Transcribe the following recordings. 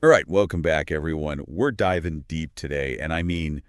All right, welcome back, everyone. We're diving deep today, and I mean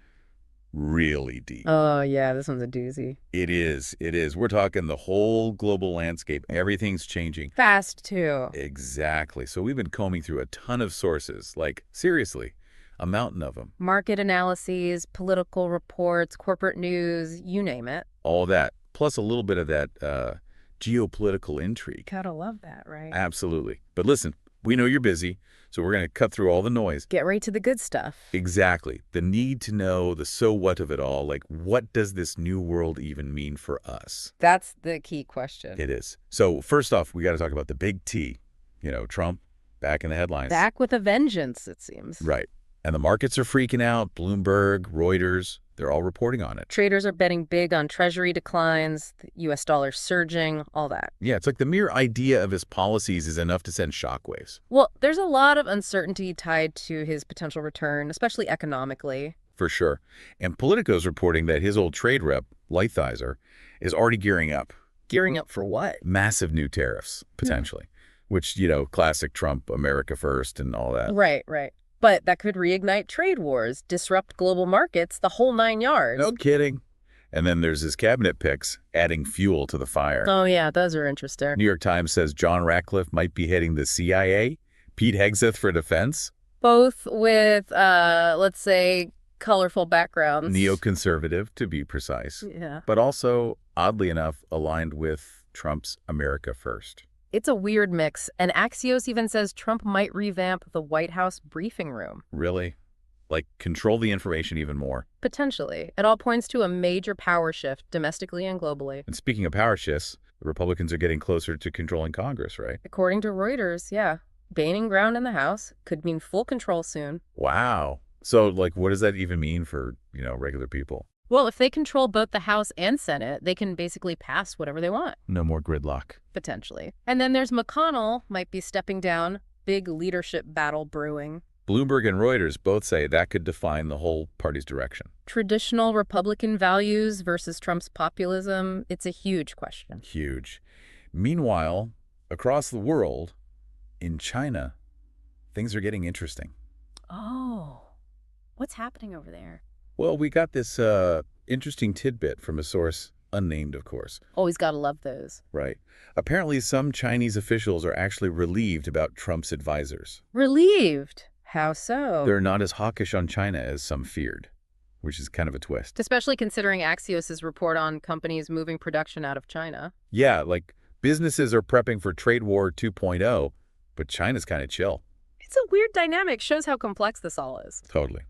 really deep. Oh, yeah, this one's a doozy. It is. It is. We're talking the whole global landscape. Everything's changing. Fast, too. Exactly. So we've been combing through a ton of sources, like, seriously, a mountain of them. Market analyses, political reports, corporate news, you name it. All that, plus a little bit of that geopolitical intrigue. Gotta love that, right? Absolutely. But listen, we know you're busy, so we're going to cut through all the noise. Get right to the good stuff. Exactly. The need to know, the so what of it all, like what does this new world even mean for us? That's the key question. It is. So first off, we got to talk about the big T. Trump back in the headlines. Back with a vengeance, it seems. Right. And the markets are freaking out. Bloomberg, Reuters, they're all reporting on it. Traders are betting big on treasury declines, the U.S. dollar surging, all that. Yeah, it's like the mere idea of his policies is enough to send shockwaves. Well, there's a lot of uncertainty tied to his potential return, especially economically. For sure. And Politico's reporting that his old trade rep, Lighthizer, is already gearing up. Gearing up for what? Massive new tariffs, potentially. Which, classic Trump, America first and all that. Right, right. But that could reignite trade wars, disrupt global markets, the whole 9 yards. No kidding. And then there's his cabinet picks, adding fuel to the fire. Oh, yeah, those are interesting. New York Times says John Ratcliffe might be heading the CIA, Pete Hegseth for defense. Both with, let's say, colorful backgrounds. Neoconservative, to be precise. Yeah. But also, oddly enough, aligned with Trump's America First. It's a weird mix, and Axios even says Trump might revamp the White House briefing room. Really? Like, control the information even more. Potentially. It all points to a major power shift domestically and globally. And speaking of power shifts, the Republicans are getting closer to controlling Congress, right? According to Reuters, yeah. Gaining ground in the House could mean full control soon. Wow. So, like, what does that even mean for, regular people? Well, if they control both the House and Senate, they can basically pass whatever they want. No more gridlock. Potentially. And then there's McConnell, might be stepping down. Big leadership battle brewing. Bloomberg and Reuters both say that could define the whole party's direction. Traditional Republican values versus Trump's populism, it's a huge question. Huge. Meanwhile, across the world, in China, things are getting interesting. Oh, what's happening over there? Well, we got this interesting tidbit from a source, unnamed, of course. Always gotta love those. Right. Apparently, some Chinese officials are actually relieved about Trump's advisors. Relieved? How so? They're not as hawkish on China as some feared, which is kind of a twist. Especially considering Axios' report on companies moving production out of China. Yeah, like businesses are prepping for Trade War 2.0, but China's kind of chill. It's a weird dynamic. Shows how complex this all is. Totally.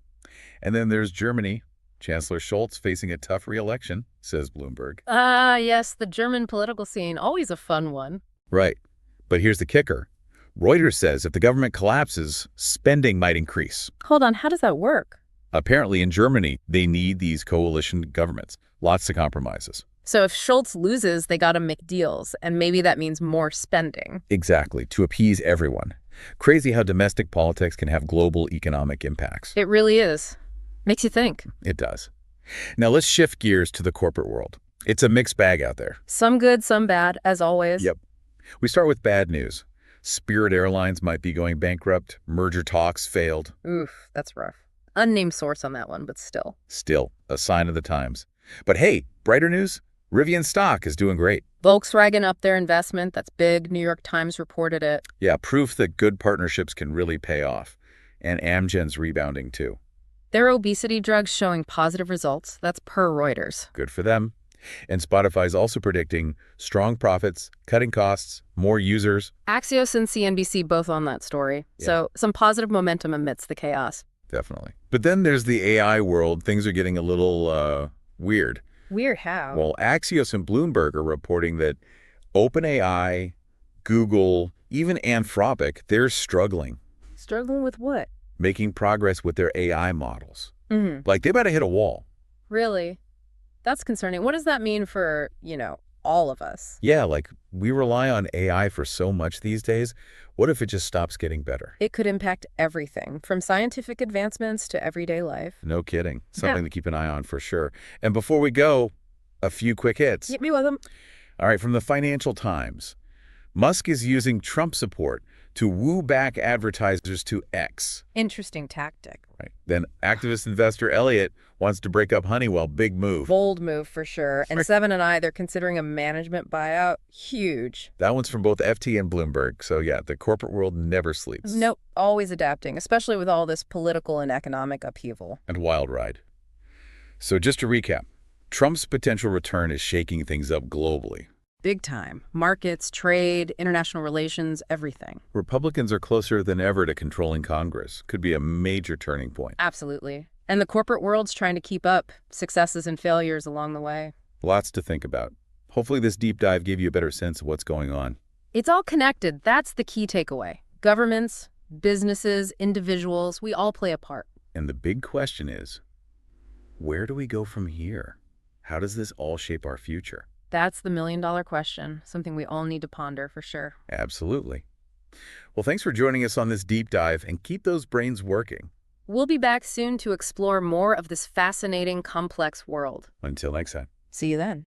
And then there's Germany. Chancellor Scholz facing a tough re-election, says Bloomberg. Ah, yes, the German political scene. Always a fun one. Right. But here's the kicker. Reuters says if the government collapses, spending might increase. Hold on, how does that work? Apparently in Germany, they need these coalition governments. Lots of compromises. So if Schultz loses, they gotta make deals, and maybe that means more spending. Exactly, to appease everyone. Crazy how domestic politics can have global economic impacts. It really is. Makes you think. It does. Now let's shift gears to the corporate world. It's a mixed bag out there. Some good, some bad, as always. Yep. We start with bad news. Spirit Airlines might be going bankrupt. Merger talks failed. Oof, that's rough. Unnamed source on that one, but still. Still, a sign of the times. But hey, brighter news? Rivian stock is doing great. Volkswagen upped their investment. That's big. New York Times reported it. Yeah, proof that good partnerships can really pay off. And Amgen's rebounding too. Their obesity drugs showing positive results. That's per Reuters. Good for them. And Spotify's also predicting strong profits, cutting costs, more users. Axios and CNBC both on that story. Yeah. So some positive momentum amidst the chaos. Definitely. But then there's the AI world. Things are getting a little weird. Weird how? Well, Axios and Bloomberg are reporting that OpenAI, Google, even Anthropic, they're struggling. Struggling with what? Making progress with their AI models. Mm-hmm. Like, they about to hit a wall. Really? That's concerning. What does that mean for, all of us? Yeah, like, we rely on AI for so much these days. What if it just stops getting better? It could impact everything, from scientific advancements to everyday life. No kidding. Something to keep an eye on for sure. And before we go, a few quick hits. Hit me with them. All right, from the Financial Times. Musk is using Trump support to woo back advertisers to X. Interesting tactic. Right. Then activist investor Elliott wants to break up Honeywell. Big move. Bold move for sure. And Right. Seven and I, they're considering a management buyout. Huge. That one's from both FT and Bloomberg. So yeah, the corporate world never sleeps. Nope, always adapting, especially with all this political and economic upheaval. And wild ride. So just to recap, Trump's potential return is shaking things up globally. Big time. Markets, trade, international relations, everything. Republicans are closer than ever to controlling Congress. Could be a major turning point. Absolutely. And the corporate world's trying to keep up, successes and failures along the way. Lots to think about. Hopefully this deep dive gave you a better sense of what's going on. It's all connected. That's the key takeaway. Governments, businesses, individuals, we all play a part. And the big question is, where do we go from here? How does this all shape our future? That's the million-dollar question, something we all need to ponder for sure. Absolutely. Well, thanks for joining us on this deep dive, and keep those brains working. We'll be back soon to explore more of this fascinating, complex world. Until next time. See you then.